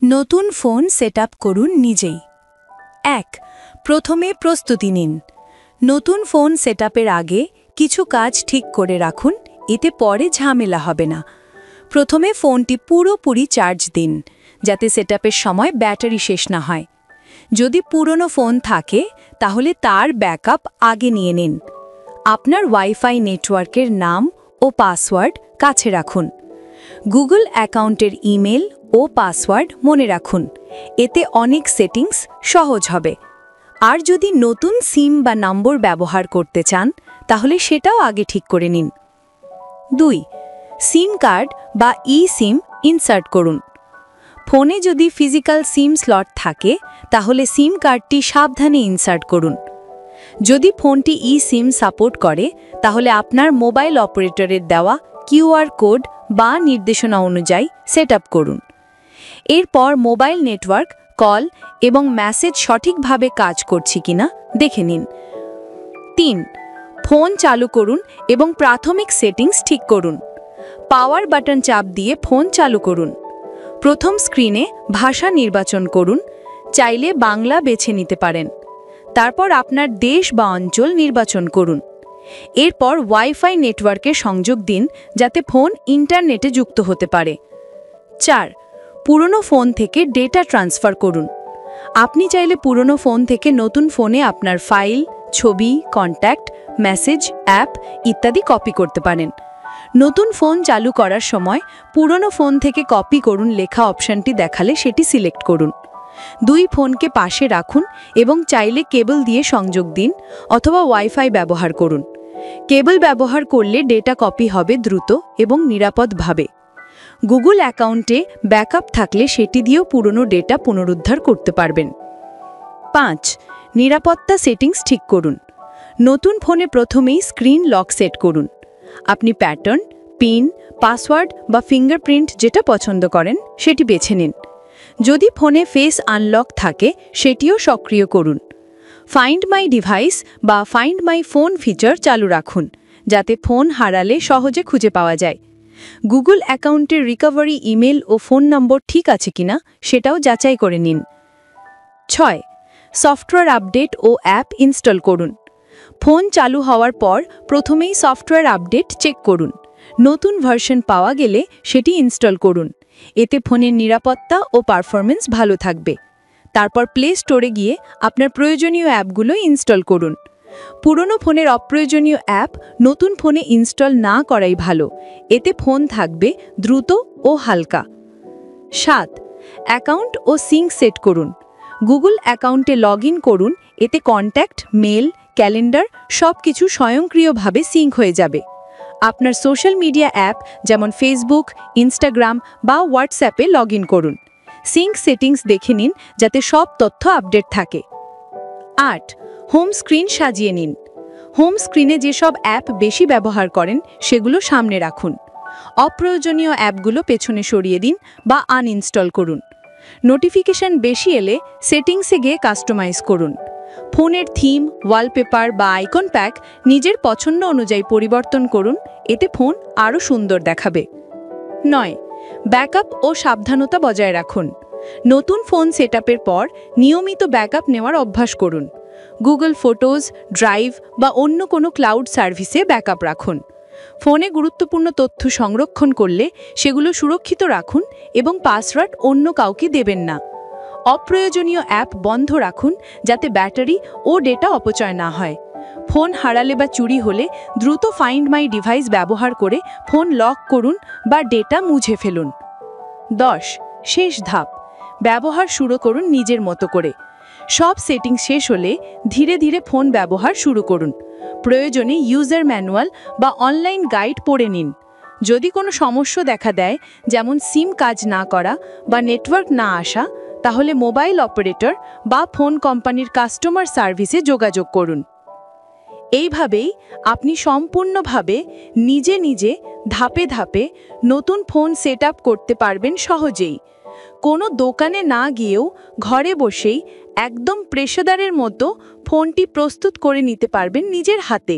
নতুন phone setup করুন নিজেই। ১. প্রথমে প্রস্তুতি নিন। নতুন ফোন সেটআপের আগে কিছু কাজ ঠিক করে রাখুন, এতে পরে ঝামেলা হবে না। প্রথমে ফোনটি পুরোপুরি চার্জ দিন, যাতে সেটআপের সময় ব্যাটারি শেষ না হয়। যদি পুরনো ফোন থাকে তাহলে তার ব্যাকআপ আগে নিয়ে নিন। আপনার ওয়াইফাই নেটওয়ার্কের নাম ও পাসওয়ার্ড কাছে রাখুন। গুগল অ্যাকাউন্টের ইমেল ও পাসওয়ার্ড মনে রাখুন, এতে অনেক সেটিংস সহজ হবে। আর যদি নতুন সিম বা নম্বর ব্যবহার করতে চান তাহলে সেটাও আগে ঠিক করে নিন। ২. সিম কার্ড বা সিম ইনসার্ট করুন। ফোনে যদি ফিজিক্যাল সিম স্লট থাকে তাহলে সিম কার্ডটি সাবধানে ইনসার্ট করুন। যদি ফোনটি সিম সাপোর্ট করে তাহলে আপনার মোবাইল অপারেটরের দেওয়া কিউআর কোড বা নির্দেশনা অনুযায়ী সেটআপ করুন। এরপর মোবাইল নেটওয়ার্ক, কল এবং মেসেজ সঠিকভাবে কাজ করছে কিনা দেখে নিন। ৩. ফোন চালু করুন এবং প্রাথমিক সেটিংস ঠিক করুন। পাওয়ার বাটন চাপ দিয়ে ফোন চালু করুন। প্রথম স্ক্রিনে ভাষা নির্বাচন করুন, চাইলে বাংলা বেছে নিতে পারেন। তারপর আপনার দেশ বা অঞ্চল নির্বাচন করুন। এরপর ওয়াইফাই নেটওয়ার্কে সংযোগ দিন, যাতে ফোন ইন্টারনেটে যুক্ত হতে পারে। ৪. পুরনো ফোন থেকে ডেটা ট্রান্সফার করুন। আপনি চাইলে পুরনো ফোন থেকে নতুন ফোনে আপনার ফাইল, ছবি, কন্ট্যাক্ট, মেসেজ, অ্যাপ ইত্যাদি কপি করতে পারেন। নতুন ফোন চালু করার সময় পুরনো ফোন থেকে কপি করুন লেখা অপশনটি দেখালে সেটি সিলেক্ট করুন। ২ ফোনকে পাশে রাখুন এবং চাইলে কেবল দিয়ে সংযোগ দিন অথবা ওয়াইফাই ব্যবহার করুন। কেবল ব্যবহার করলে ডেটা কপি হবে দ্রুত এবং নিরাপদভাবে। গুগল অ্যাকাউন্টে ব্যাকআপ থাকলে সেটি দিয়েও পুরনো ডেটা পুনরুদ্ধার করতে পারবেন। ৫. নিরাপত্তা সেটিংস ঠিক করুন। নতুন ফোনে প্রথমেই স্ক্রিন লক সেট করুন। আপনি প্যাটার্ন, পিন, পাসওয়ার্ড বা ফিঙ্গারপ্রিন্ট যেটা পছন্দ করেন সেটি বেছে নিন। যদি ফোনে ফেস আনলক থাকে সেটিও সক্রিয় করুন। ফাইন্ড মাই ডিভাইস বা ফাইন্ড মাই ফোন ফিচার চালু রাখুন, যাতে ফোন হারালে সহজে খুঁজে পাওয়া যায়। গুগল অ্যাকাউন্টের রিকভারি ইমেল ও ফোন নম্বর ঠিক আছে কিনা সেটাও যাচাই করে নিন। ৬. সফটওয়্যার আপডেট ও অ্যাপ ইনস্টল করুন। ফোন চালু হওয়ার পর প্রথমেই সফটওয়্যার আপডেট চেক করুন। নতুন ভার্সন পাওয়া গেলে সেটি ইনস্টল করুন, এতে ফোনের নিরাপত্তা ও পারফরমেন্স ভালো থাকবে। তারপর প্লে স্টোরে গিয়ে আপনার প্রয়োজনীয় অ্যাপগুলো ইনস্টল করুন। পুরনো ফোনের অপ্রয়োজনীয় অ্যাপ নতুন ফোনে ইনস্টল না করাই ভালো, এতে ফোন থাকবে দ্রুত ও হালকা। ৭. অ্যাকাউন্ট ও সিঙ্ক সেট করুন। গুগল অ্যাকাউন্টে লগ ইন করুন, এতে কন্ট্যাক্ট, মেল, ক্যালেন্ডার সবকিছু স্বয়ংক্রিয়ভাবে সিঙ্ক হয়ে যাবে। আপনার সোশ্যাল মিডিয়া অ্যাপ যেমন ফেসবুক, ইনস্টাগ্রাম বা হোয়াটসঅ্যাপে লগ ইন করুন। সিঙ্ক সেটিংস দেখে নিন যাতে সব তথ্য আপডেট থাকে। ৮. হোম স্ক্রিন সাজিয়ে নিন। হোম স্ক্রিনে যেসব অ্যাপ বেশি ব্যবহার করেন সেগুলো সামনে রাখুন। অপ্রয়োজনীয় অ্যাপগুলো পেছনে সরিয়ে দিন বা আনইনস্টল করুন। নোটিফিকেশন বেশি এলে সেটিংসে গিয়ে কাস্টমাইজ করুন। ফোনের থিম, ওয়ালপেপার বা আইকন প্যাক নিজের পছন্দ অনুযায়ী পরিবর্তন করুন, এতে ফোন আরও সুন্দর দেখাবে। ৯. ব্যাকআপ ও সাবধানতা বজায় রাখুন। নতুন ফোন সেটআপের পর নিয়মিত ব্যাকআপ নেওয়ার অভ্যাস করুন। গুগল ফটোজ, ড্রাইভ বা অন্য কোনো ক্লাউড সার্ভিসে ব্যাকআপ রাখুন। ফোনে গুরুত্বপূর্ণ তথ্য সংরক্ষণ করলে সেগুলো সুরক্ষিত রাখুন এবং পাসওয়ার্ড অন্য কাউকে দেবেন না। অপ্রয়োজনীয় অ্যাপ বন্ধ রাখুন, যাতে ব্যাটারি ও ডেটা অপচয় না হয়। ফোন হারালে বা চুরি হলে দ্রুত ফাইন্ড মাই ডিভাইস ব্যবহার করে ফোন লক করুন বা ডেটা মুছে ফেলুন। ১০. শেষ ধাপ, ব্যবহার শুরু করুন নিজের মতো করে। সব সেটিং শেষ হলে ধীরে ধীরে ফোন ব্যবহার শুরু করুন। প্রয়োজনে ইউজার ম্যানুয়াল বা অনলাইন গাইড পড়ে নিন। যদি কোনো সমস্যা দেখা দেয়, যেমন সিম কাজ না করা বা নেটওয়ার্ক না আসা, তাহলে মোবাইল অপারেটর বা ফোন কোম্পানির কাস্টমার সার্ভিসে যোগাযোগ করুন। এইভাবেই আপনি সম্পূর্ণভাবে নিজে নিজে ধাপে ধাপে নতুন ফোন সেটআপ করতে পারবেন সহজেই। কোনো দোকানে না গিয়েও ঘরে বসেই একদম পেশাদারের মতো ফোনটি প্রস্তুত করে নিতে পারবেন নিজের হাতে।